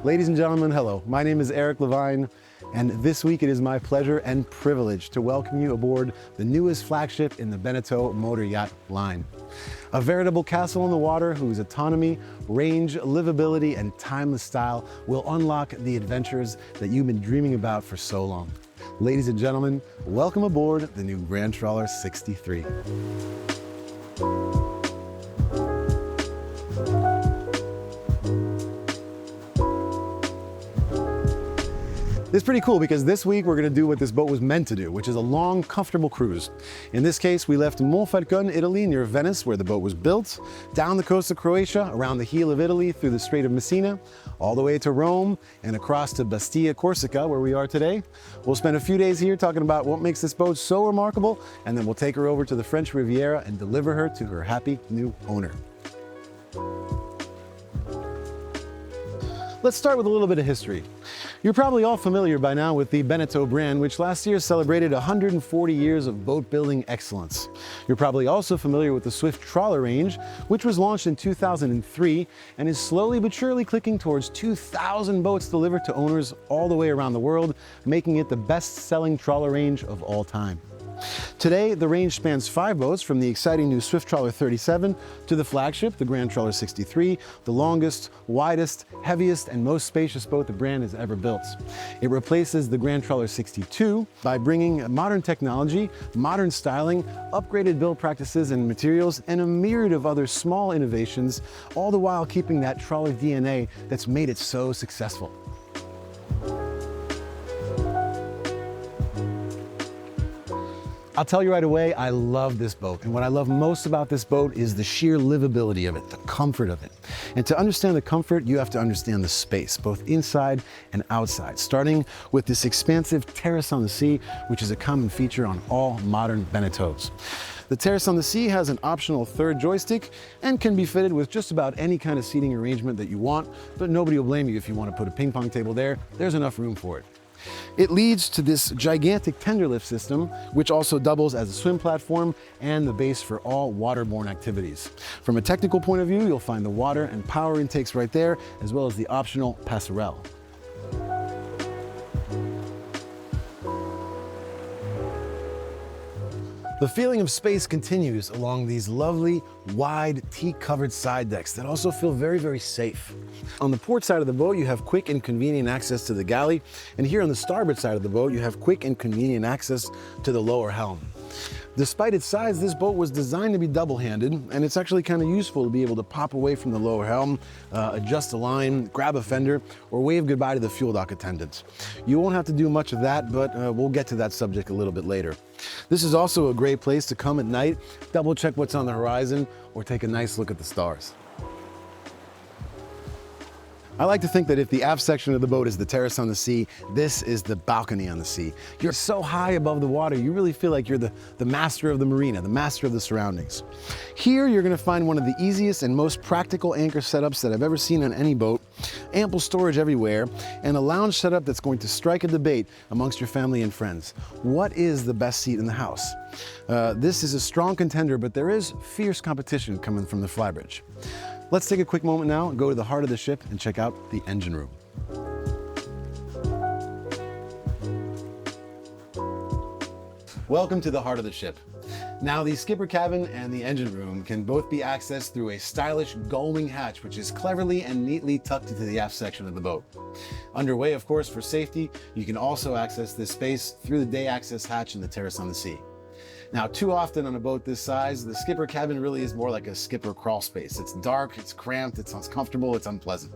Ladies and gentlemen, hello. My name is Eric Levine, and this week it is my pleasure and privilege to welcome you aboard the newest flagship in the Beneteau motor yacht line. A veritable castle in the water whose autonomy, range, livability, and timeless style will unlock the adventures that you've been dreaming about for so long. Ladies and gentlemen, welcome aboard the new Grand Trawler 63. It's pretty cool because this week we're going to do what this boat was meant to do, which is a long, comfortable cruise. In this case, we left Långfärdslyx, Italy, near Venice, where the boat was built, down the coast of Croatia, around the heel of Italy, through the Strait of Messina, all the way to Rome, and across to Bastia, Corsica, where we are today. We'll spend a few days here talking about what makes this boat so remarkable, and then we'll take her over to the French Riviera and deliver her to her happy new owner. Let's start with a little bit of history. You're probably all familiar by now with the Beneteau brand, which last year celebrated 140 years of boat building excellence. You're probably also familiar with the Swift Trawler range, which was launched in 2003 and is slowly but surely clicking towards 2,000 boats delivered to owners all the way around the world, making it the best-selling trawler range of all time. Today, the range spans 5 boats, from the exciting new Swift Trawler 37 to the flagship, the Grand Trawler 63, the longest, widest, heaviest, and most spacious boat the brand has ever built. It replaces the Grand Trawler 62 by bringing modern technology, modern styling, upgraded build practices and materials, and a myriad of other small innovations, all the while keeping that trawler DNA that's made it so successful. I'll tell you right away, I love this boat. And what I love most about this boat is the sheer livability of it, the comfort of it. And to understand the comfort, you have to understand the space, both inside and outside, starting with this expansive terrace on the sea, which is a common feature on all modern Beneteaus. The terrace on the sea has an optional third joystick and can be fitted with just about any kind of seating arrangement that you want, but nobody will blame you if you want to put a ping pong table there. There's enough room for it. It leads to this gigantic tender lift system, which also doubles as a swim platform and the base for all waterborne activities. From a technical point of view, you'll find the water and power intakes right there, as well as the optional passerelle. The feeling of space continues along these lovely, wide, teak-covered side decks that also feel very, very safe. On the port side of the boat, you have quick and convenient access to the galley, and here on the starboard side of the boat, you have quick and convenient access to the lower helm. Despite its size, this boat was designed to be double-handed, and it's actually kind of useful to be able to pop away from the lower helm, adjust a line, grab a fender, or wave goodbye to the fuel dock attendants. You won't have to do much of that, but we'll get to that subject a little bit later. This is also a great place to come at night, double check what's on the horizon, or take a nice look at the stars. I like to think that if the aft section of the boat is the terrace on the sea, this is the balcony on the sea. You're so high above the water, you really feel like you're the master of the marina, the master of the surroundings. Here, you're gonna find one of the easiest and most practical anchor setups that I've ever seen on any boat, ample storage everywhere, and a lounge setup that's going to strike a debate amongst your family and friends. What is the best seat in the house? This is a strong contender, but there is fierce competition coming from the flybridge. Let's take a quick moment now and go to the heart of the ship and check out the engine room. Welcome to the heart of the ship. Now, the skipper cabin and the engine room can both be accessed through a stylish gull-wing hatch, which is cleverly and neatly tucked into the aft section of the boat. Underway, of course, for safety, you can also access this space through the day access hatch in the terrace on the sea. Now, too often on a boat this size, the skipper cabin really is more like a skipper crawl space. It's dark, it's cramped, it's uncomfortable, it's unpleasant.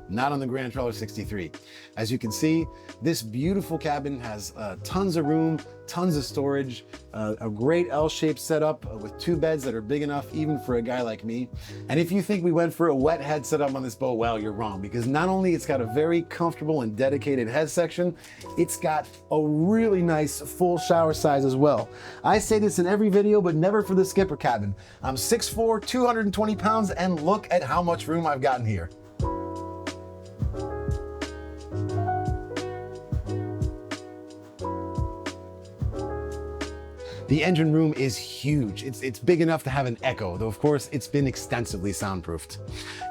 Not on the Grand Trawler 63. As you can see, this beautiful cabin has tons of room, tons of storage, a great L-shaped setup with 2 beds that are big enough even for a guy like me. And if you think we went for a wet head setup on this boat, well, you're wrong, because not only it's got a very comfortable and dedicated head section, it's got a really nice full shower size as well. I say this in every video, but never for the skipper cabin. I'm 6'4", 220 pounds, and look at how much room I've gotten here. The engine room is huge. It's big enough to have an echo, though of course it's been extensively soundproofed.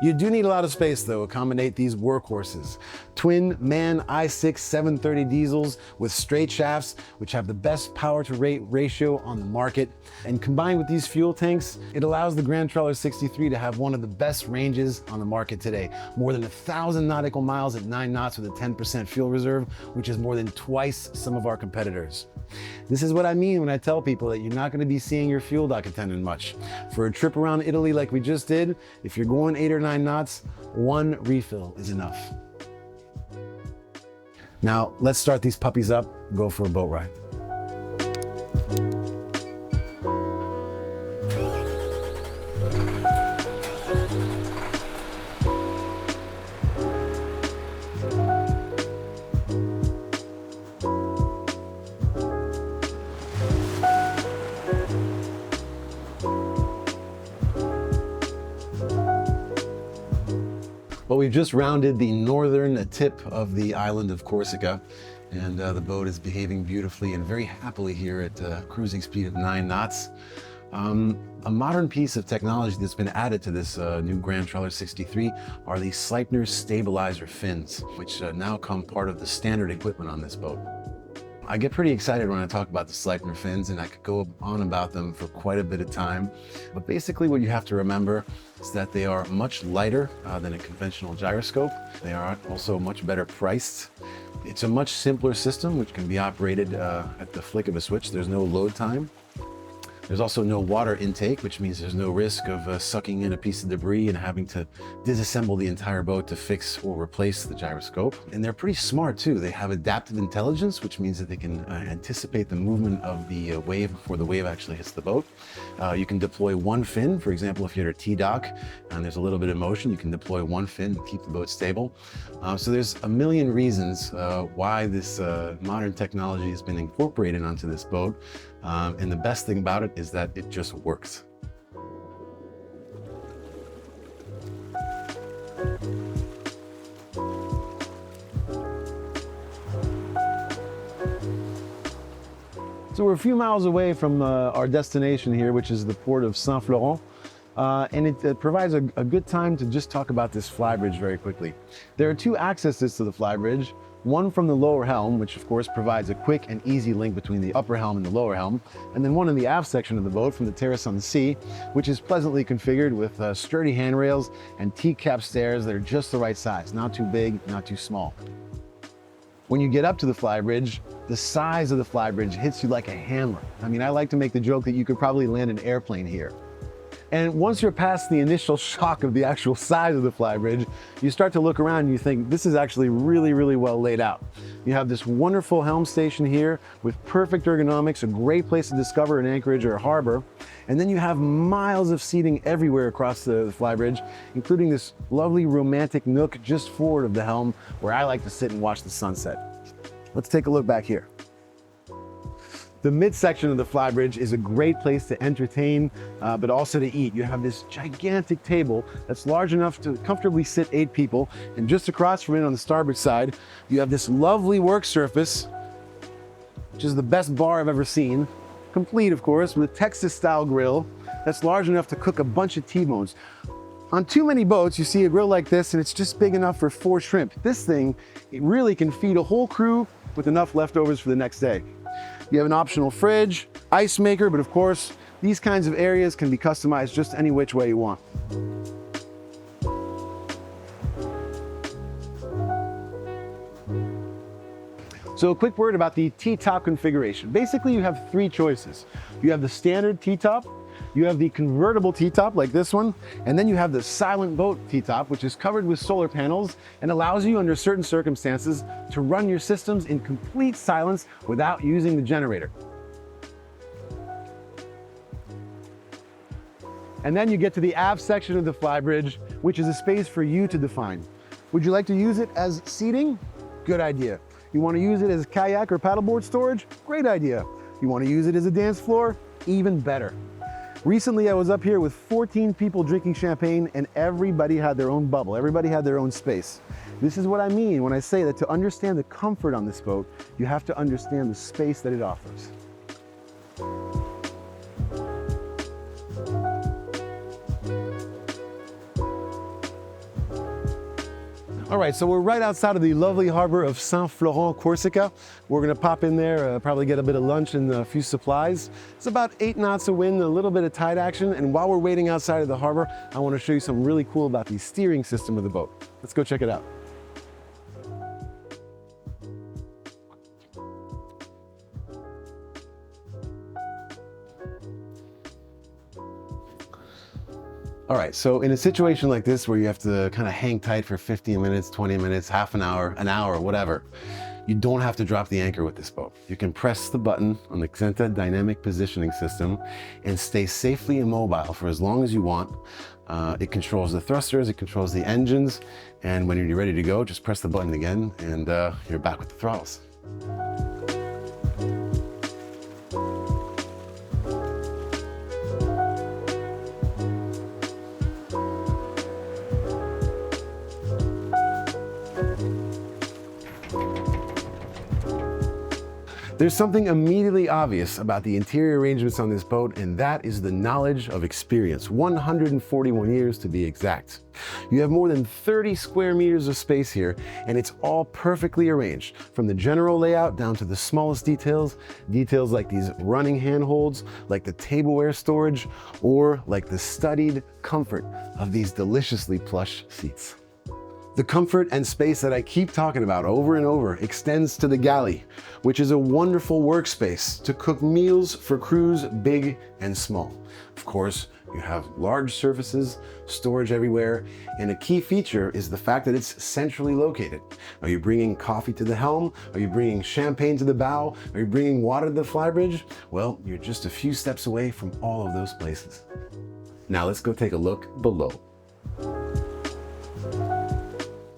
You do need a lot of space though to accommodate these workhorses. Twin MAN i6 730 diesels with straight shafts, which have the best power to weight ratio on the market. And combined with these fuel tanks, it allows the Grand Trawler 63 to have one of the best ranges on the market today. More than 1,000 nautical miles at 9 knots with a 10% fuel reserve, which is more than twice some of our competitors. This is what I mean when I tell people that you're not going to be seeing your fuel dock attendant much. For a trip around Italy like we just did, if you're going 8 or 9 knots, one refill is enough. Now, let's start these puppies up and go for a boat ride. Well, we've just rounded the northern tip of the island of Corsica, and the boat is behaving beautifully and very happily here at a cruising speed of 9 knots. A modern piece of technology that's been added to this new Grand Trawler 63 are the Sleipner stabilizer fins, which now come part of the standard equipment on this boat. I get pretty excited when I talk about the Sleipner fins, and I could go on about them for quite a bit of time. But basically what you have to remember is that they are much lighter than a conventional gyroscope. They are also much better priced. It's a much simpler system which can be operated at the flick of a switch. There's no load time. There's also no water intake, which means there's no risk of sucking in a piece of debris and having to disassemble the entire boat to fix or replace the gyroscope. And they're pretty smart too. They have adaptive intelligence, which means that they can anticipate the movement of the wave before the wave actually hits the boat. You can deploy one fin. For example, if you're at a T-dock and there's a little bit of motion, you can deploy one fin and keep the boat stable. So there's a million reasons why this modern technology has been incorporated onto this boat. And the best thing about it is that it just works. So we're a few miles away from our destination here, which is the port of Saint-Florent. And it provides a good time to just talk about this flybridge very quickly. There are two accesses to the flybridge. One from the lower helm, which of course provides a quick and easy link between the upper helm and the lower helm, and then one in the aft section of the boat from the terrace on the sea, which is pleasantly configured with sturdy handrails and T-cap stairs that are just the right size, not too big, not too small. When you get up to the flybridge, the size of the flybridge hits you like a hammer. I mean, I like to make the joke that you could probably land an airplane here. And once you're past the initial shock of the actual size of the flybridge, you start to look around and you think, this is actually really, really well laid out. You have this wonderful helm station here with perfect ergonomics, a great place to discover an anchorage or a harbor. And then you have miles of seating everywhere across the flybridge, including this lovely romantic nook just forward of the helm where I like to sit and watch the sunset. Let's take a look back here. The midsection of the flybridge is a great place to entertain, but also to eat. You have this gigantic table that's large enough to comfortably sit 8 people. And just across from it on the starboard side, you have this lovely work surface, which is the best bar I've ever seen. Complete, of course, with a Texas-style grill that's large enough to cook a bunch of T-bones. On too many boats, you see a grill like this, and it's just big enough for 4 shrimp. This thing, it really can feed a whole crew with enough leftovers for the next day. You have an optional fridge, ice maker, but of course, these kinds of areas can be customized just any which way you want. So a quick word about the T-top configuration. Basically, you have 3 choices. You have the standard T-top, you have the convertible T-top like this one, and then you have the silent boat T-top, which is covered with solar panels and allows you under certain circumstances to run your systems in complete silence without using the generator. And then you get to the aft section of the flybridge, which is a space for you to define. Would you like to use it as seating? Good idea. You want to use it as kayak or paddleboard storage? Great idea. You want to use it as a dance floor? Even better. Recently, I was up here with 14 people drinking champagne, and everybody had their own bubble. Everybody had their own space. This is what I mean when I say that to understand the comfort on this boat, you have to understand the space that it offers. All right, so we're right outside of the lovely harbor of Saint-Florent, Corsica. We're gonna pop in there, probably get a bit of lunch and a few supplies. It's about 8 knots of wind, a little bit of tide action, and while we're waiting outside of the harbor, I wanna show you something really cool about the steering system of the boat. Let's go check it out. All right, so in a situation like this where you have to kind of hang tight for 15 minutes, 20 minutes, half an hour, whatever, you don't have to drop the anchor with this boat. You can press the button on the Xenta dynamic positioning system and stay safely immobile for as long as you want. It controls the thrusters, it controls the engines, and when you're ready to go, just press the button again and you're back with the throttles. There's something immediately obvious about the interior arrangements on this boat, and that is the knowledge of experience, 141 years to be exact. You have more than 30 square meters of space here, and it's all perfectly arranged, from the general layout down to the smallest details like these running handholds, like the tableware storage, or like the studied comfort of these deliciously plush seats. The comfort and space that I keep talking about over and over extends to the galley, which is a wonderful workspace to cook meals for crews big and small. Of course, you have large surfaces, storage everywhere, and a key feature is the fact that it's centrally located. Are you bringing coffee to the helm? Are you bringing champagne to the bow? Are you bringing water to the flybridge? Well, you're just a few steps away from all of those places. Now let's go take a look below.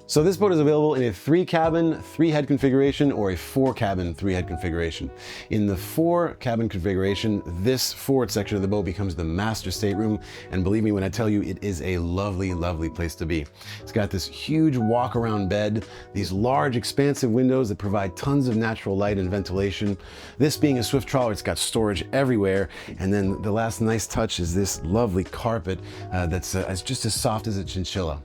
So this boat is available in a 3-cabin, 3-head configuration or a 4-cabin, 3-head configuration. In the 4-cabin configuration, this forward section of the boat becomes the master stateroom, and believe me when I tell you, it is a lovely, lovely place to be. It's got this huge walk-around bed, these large expansive windows that provide tons of natural light and ventilation. This being a swift trawler, it's got storage everywhere, and then the last nice touch is this lovely carpet that's just as soft as a chinchilla.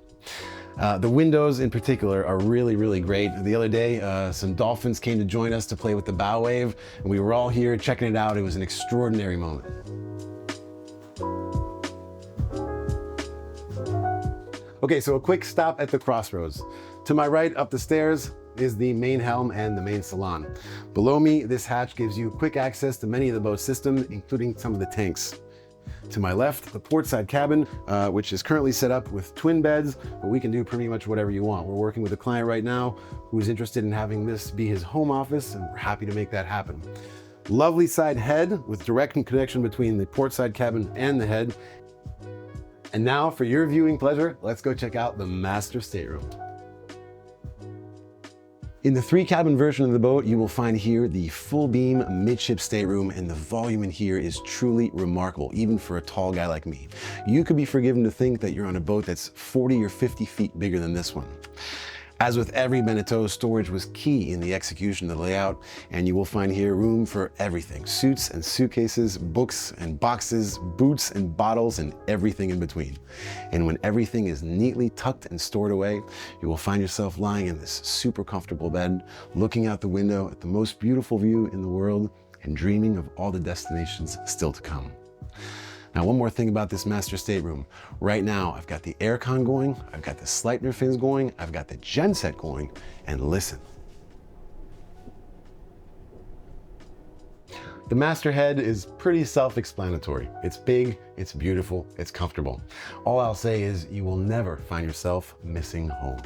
The windows in particular are really, really great. The other day, some dolphins came to join us to play with the bow wave, and we were all here checking it out. It was an extraordinary moment. Okay, so a quick stop at the crossroads. To my right, up the stairs, is the main helm and the main salon. Below me, this hatch gives you quick access to many of the boat's systems, including some of the tanks. To my left, the portside cabin, which is currently set up with twin beds, but we can do pretty much whatever you want. We're working with a client right now who's interested in having this be his home office, and we're happy to make that happen. Lovely side head with direct connection between the portside cabin and the head. And now for your viewing pleasure, let's go check out the master stateroom. In the 3-cabin version of the boat, you will find here the full beam midship stateroom, and the volume in here is truly remarkable, even for a tall guy like me. You could be forgiven to think that you're on a boat that's 40 or 50 feet bigger than this one. As with every Beneteau, storage was key in the execution of the layout, and you will find here room for everything. Suits and suitcases, books and boxes, boots and bottles, and everything in between. And when everything is neatly tucked and stored away, you will find yourself lying in this super comfortable bed, looking out the window at the most beautiful view in the world, and dreaming of all the destinations still to come. Now, one more thing about this master stateroom. Right now, I've got the aircon going, I've got the Sleipner fins going, I've got the genset going, and listen. The master head is pretty self-explanatory. It's big, it's beautiful, it's comfortable. All I'll say is you will never find yourself missing home.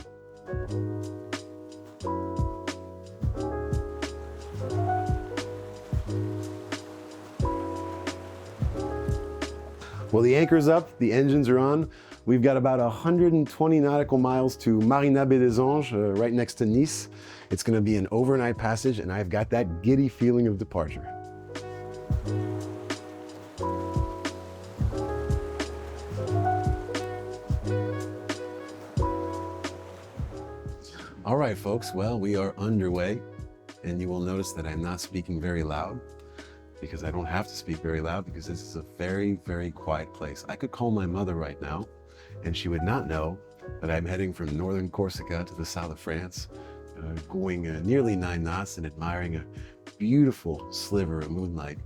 Well, the anchor's up, the engines are on. We've got about 120 nautical miles to Marina Baie des Anges, right next to Nice. It's gonna be an overnight passage, and I've got that giddy feeling of departure. All right, folks, well, we are underway, and you will notice that I'm not speaking very loud, because I don't have to speak very loud, because this is a very, very quiet place. I could call my mother right now, and she would not know But I'm heading from northern Corsica to the south of France, going nearly 9 knots and admiring a beautiful sliver of moonlight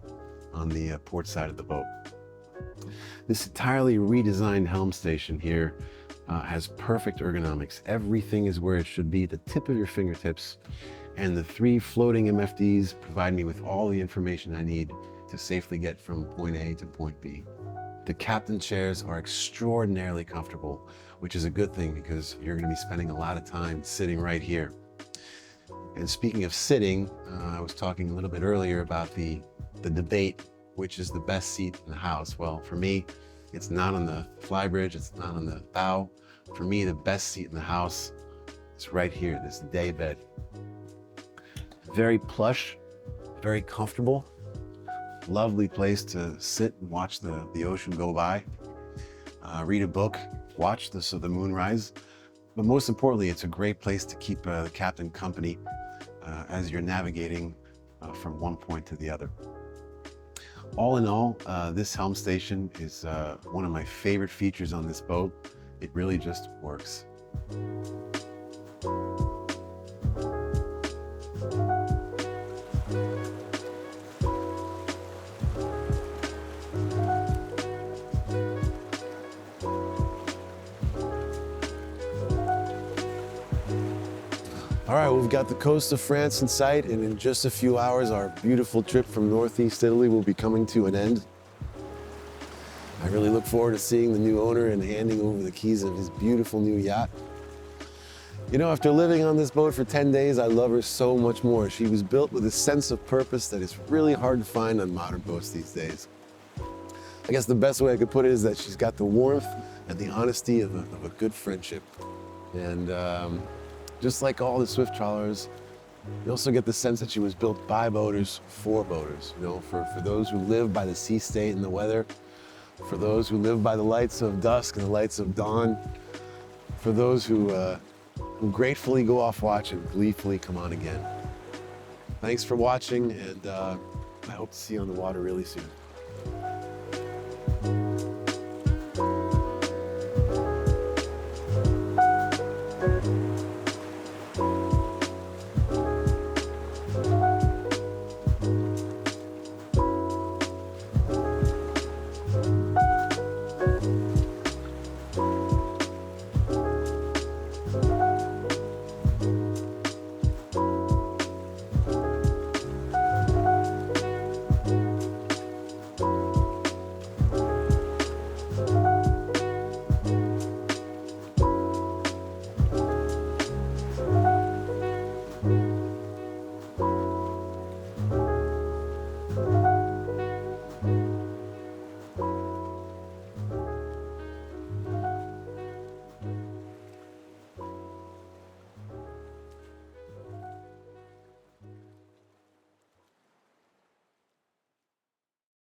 on the port side of the boat. This entirely redesigned helm station here has perfect ergonomics. Everything is where it should be, the tip of your fingertips, and the 3 floating MFDs provide me with all the information I need to safely get from point A to point B. The captain chairs are extraordinarily comfortable, which is a good thing because you're going to be spending a lot of time sitting right here. And speaking of sitting, I was talking a little bit earlier about the debate, which is the best seat in the house. Well, for me, it's not on the flybridge, it's not on the bow. For me, the best seat in the house is right here, this day bed. Very plush, very comfortable. Lovely place to sit and watch the ocean go by, read a book, watch the moonrise. But most importantly, it's a great place to keep the captain company as you're navigating from one point to the other. All in all, this helm station is one of my favorite features on this boat. It really just works. All right, well, we've got the coast of France in sight, and in just a few hours, our beautiful trip from Northeast Italy will be coming to an end. I really look forward to seeing the new owner and handing over the keys of his beautiful new yacht. You know, after living on this boat for 10 days, I love her so much more. She was built with a sense of purpose that is really hard to find on modern boats these days. I guess the best way I could put it is that she's got the warmth and the honesty of a good friendship. And just like all the Swift trawlers, you also get the sense that she was built by boaters for boaters. You know, for those who live by the sea state and the weather, for those who live by the lights of dusk and the lights of dawn, for those who gratefully go off watch and gleefully come on again. Thanks for watching, and I hope to see you on the water really soon.